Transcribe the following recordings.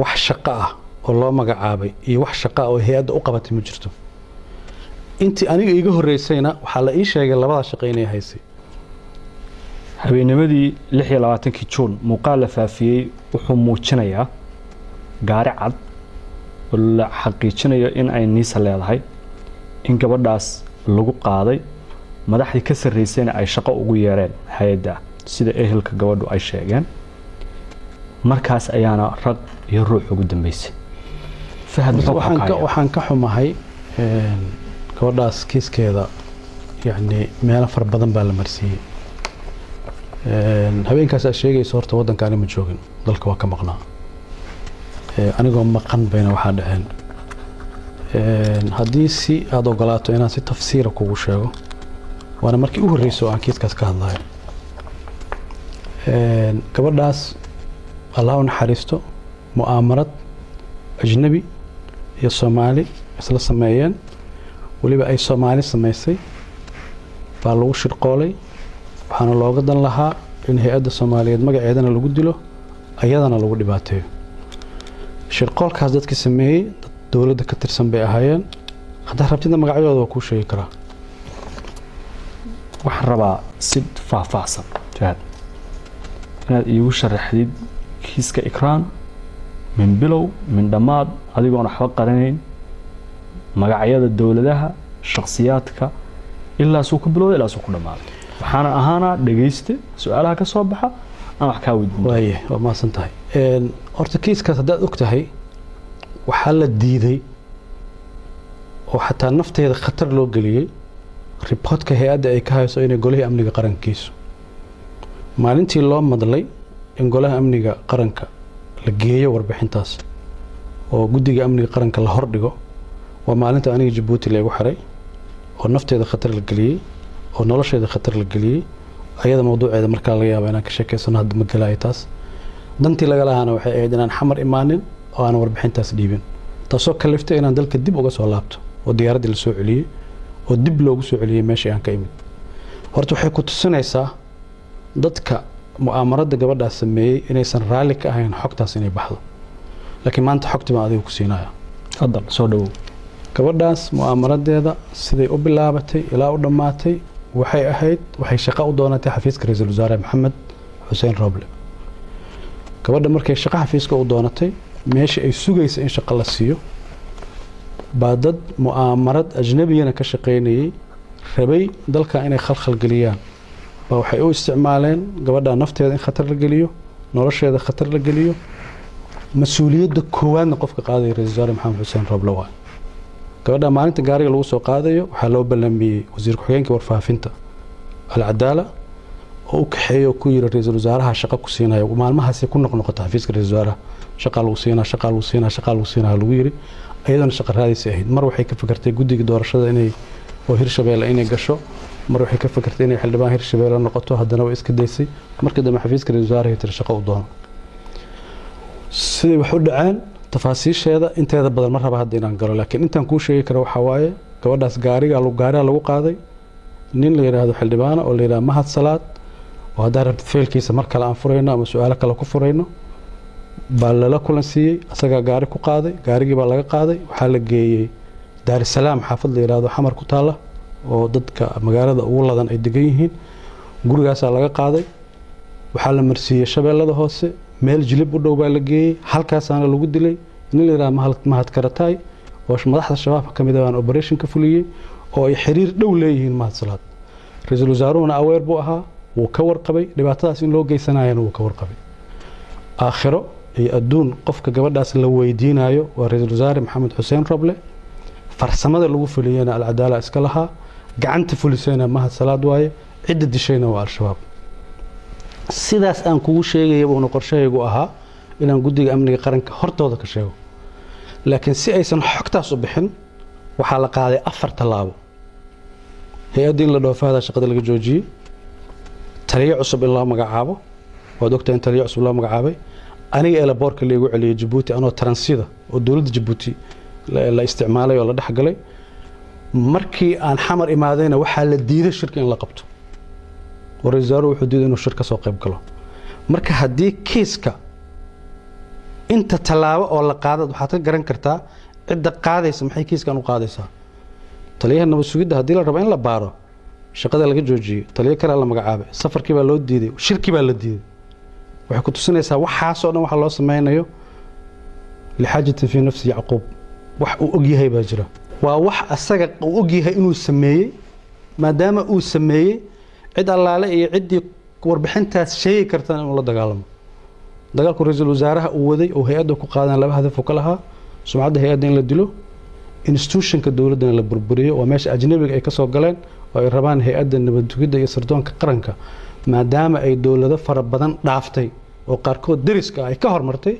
wax shaqo ah oo loo magacaabay iyo wax shaqo ah oo hay'adda u qabatay ma jirto intii aniga iga horeysayna waxaa la ii sheegay labada shaqo inay haysay habeennimadii 26 Juun muuqaal la faafiyay wuxuu muujinayaa gaari cad oo la xaqiijinayo in ay niisa leedahay in gabadhaas lagu qaaday madaxdii ka sarreysayna ay shaqo ugu yeereen hay'adda sida ehelka gabadhu ay sheegeen markaas ayaana rag iyo ruux ugu dambeysay fahad waxaan ka xumahay gabadhaas kiiskeeda yani meelo far badan baa la marsiiyey habeenkaas aad sheegayso horta waddanka ani ma joogin dalka waa ka maqnaa anigoo maqan bayna waxaa dhaceen haddii si aad ogolaato inaan si tafsiira kugu sheego waana markii u horreysay oo aan kiiskaas ka hadlayo gabadhaas allah u naxariisto mu'aamarad ajnabi iyo soomaali isla sameeyeen waliba ay soomaali samaysay baa lagu shirqoolay waxaana looga dan lahaa in hay'adda Soomaaliyeed magaceedana lagu dilo ayadana lagu dhibaateeyo shirqoolkaas dadkii sameeyay dawladda ka tirsan bay ahaayeen hadda rabtida magacyadooda ku sheegi karaa waxaan rabaa si faahfaahsan jahad inaad iigu sharaxdid kiiska ikraan min bilow min dhammaad adigoon waxba qaranayn magacyada dawladaha shakhsiyaadka ilaa soo ku bilowday ilaa soo ku dhamaaday waxaana ahaana dhageyste su'aalaha ka soo baxa aan wax ka weydiin waaye waa maasan tahay horta kiiskaas haddaad og tahay waxaa la diiday oo xataa nafteeda khatar loo geliyey riboodka hay'adda ay ka hayso inay golaha amniga qarankiisu maalintii loo madlay in golaha amniga qaranka la geeyo warbixintaas oo guddiga amniga qaranka la hordhigo waa maalinta aniga Djibouti lagu xiray oo nafteeda khatar la geliyey oo nolosheeda khatar la geliyey ayada mawduuceeda marka laga yaabo inaan ka sheekeysano hadda ma galay taas dantii laga lahaana waxay ahayd inaan xamar imaanin oo aan warbixintaas dhiibin taasoo kaliftay inaan dalka dib uga soo laabto oo diyaaradii la soo celiyey oo dib loogu soo celiyey meeshii aan ka imid horta waxay ku tusinaysaa dadka mu'aamarada gabadhaas sameeyay inaysan raali ka ahayn xogtaas inay baxdo laakiin maanta xogti baan adiga ku siinaya fadal soo dhawow gabadhaas mu'aamaradeeda siday u bilaabatay ilaa u dhamaatay waxay shaqo u doonatay xafiiska ra'iisul wasaare Maxamed Xuseen Roble gabadha markay shaqo xafiiska u doonatay meeshii ay sugaysa in shaqo la siiyo baadad mu'aamarad ajnabiyana ka shaqeynayay rabay dalka inay khalkhal galiyaan waxay u isticmaaleen gabadha nafteeda in khatar la geliyo nolosheeda khatar la geliyo mas'uuliyadda koowaadna qofka qaaday ra'iisul wasaare Maxamed Xuseen Roble waa gabadha maalinta gaariga lagu soo qaadayo waxaa loo ballamiyay wasiir ku-xigeenka warfaafinta al-Cadaala oo u kaxeeyo ku yiri ra'iisul wasaaraha shaqo ku siinayo maalmahaas ku noqnoqota xafiiska ra'iisul wasaaraha shaqo lagu siinaa lagu yiri ayadana shaqo raadisay ahayd mar waxay ka fikirtay guddiga doorashada inay oo Hirshabeelle inay gasho mar waxay ka fikirtay inay xildhibaan Hirshabeelle noqoto haddana way iska daysay markii dambe xafiiska ra'iisul wasaaraha tir shaqo u doono sidii wax u dhaceen tafaasiisheeda inteeda badan ma raba hadda inaan galo laakiin intaan ku sheegi karo waxa waaye gabadhaas gaariga lagu qaaday nin la yiraahdo xildhibaan oo la yiraahdo Mahad Salaad oo hadda rabta feelkiisa mar kale aan furayno ama su'aalo kale ku furayno baa la kulan siiyay asaga gaari ku qaaday gaarigii baa laga qaaday waxaa la geeyay Dar es Salaam xaafad la yiraahdo Xamar ku taala oo dadka magaalada ugu ladan ay degan yihiin gurigaas laga qaaday waxaa la marsiiyay Shabeellada hoose meel jilib u dhow baa la geeyay halkaasana lagu dilay nin la yiraahdo Mahad Karatay oo madaxda shabaab ka mid ah operation ka fuliyay oo ay xiriir dhow leeyihiin Mahad Salaad ra'iisul wasaaruhuna aweer buu ahaa wuu ka warqabay dhibaatadaas in loo geysanayana wuu ka warqabay aakhiro iyo adduun qofka gabadhaas la weydiinayo waa ra'iisul wasaare Maxamed Xuseen Roble farsamada lagu fuliyayna al-Cadaala iska lahaa gacanta fulisayna Mahad Salaad waaye cidda dishayna waa al-shabaab sidaas aan kugu sheegay oo qorshahaygu ahaa inaan guddiga amniga qaranka hortooda ka sheego laakiin si aysan xogtaas u bixin waxaa la qaaday 4 talaabo hay'adda in la dhoofaada shaqada laga joojiyay taliye cusub in loo magacaabo waad ogtahay in taliye cusub loo magacaabay aniga eelaboorka la igu celiyay Djibouti anoo transida oo dawladda Djibouti la isticmaalay oo la dhaxgalay markii aan xamar imaadayna waxaa la diiday shirka in la qabto ورئيس وزراء وحدود إنه الشركة سوق يبقله مركه هدي كيسكا inta tallaabo oo la qaadad waxaad ka garan kartaa cidda qaadaysa maxay kiiskan u qaadaysaa taliyaha nabad sugidda haddii la rabo in la baaro shaqada laga joojiyey taliyo kale la magacaabay safarkii baa loo diiday shirkii baa la diiday waxay ku tusinaysaa waxaasoo dhan waxa loo sameynayo lixaajatin fii nafsi yacquub wax uu og yahay baa jira waa wax asaga uu og yahay inuu sameeyey maadaama uu sameeyey cid allaale iyo ciddii warbixintaas sheegi kartaan inuu la dagaalamo dagaalku ra-iisul wasaaraha uu waday oo hay-adda ku qaadaan laba hadaf oo ka lahaa sumcadda hay-adda in la dilo institutionka dowladdana la burburiyo waa meesha ajnabiga ay ka soo galeen oo ay rabaan hay-adda nabad sugidda iyo sirdoonka qaranka maadaama ay dowlado fara badan dhaaftay oo qaarkood deriska ay ka hormartay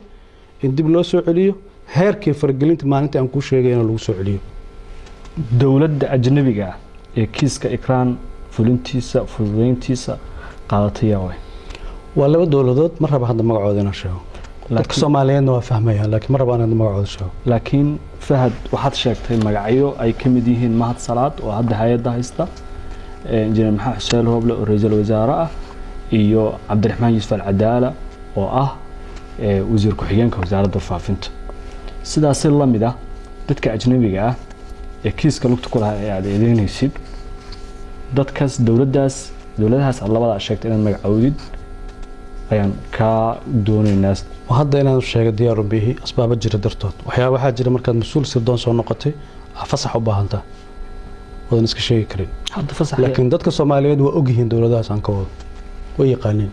in dib loo soo celiyo heerkii faragelinta maalinta aan kuu sheegayna lagu soo celiyo dowladda ajnabiga ah ee kiiska ikraan fulintiisa fududeyntiisa qaadatay yaa way waa laba dowladood ma raba hadda magacooda inaan sheego dadka Soomaaliyeedna waa fahmayaan laakiin ma raba inaan magacooda sheego laakiin Fahad waxaad sheegtay magacyo ay ka mid yihiin Mahad Salaad oo hadda hay'adda haysta injineer Maxamed Xuseen Roble oo ra'iisul wasaare ah iyo Cabdiraxmaan Yuusuf Al-Cadaala oo ah wasiir ku-xigeenka wasaaradda faafinta sidaas la mid ah dadka ajnabiga ah ee kiiska lugta ku lahaa ee aad eedeynaysid dadkaas dowladahaas aad labada sheegtay inaad magacoodid ayaan ka doonaynaa hadda inaan sheego diyaar u bihi asbaab jira dartood waxyaabaha jira markaad mas'uul sirdoon soo noqotay fasax u baahantaa wadan iska sheegi karin hadda fasax laakiin dadka Soomaaliyeed waa og yihiin dowladahaas aan ka wado way yaqaaniin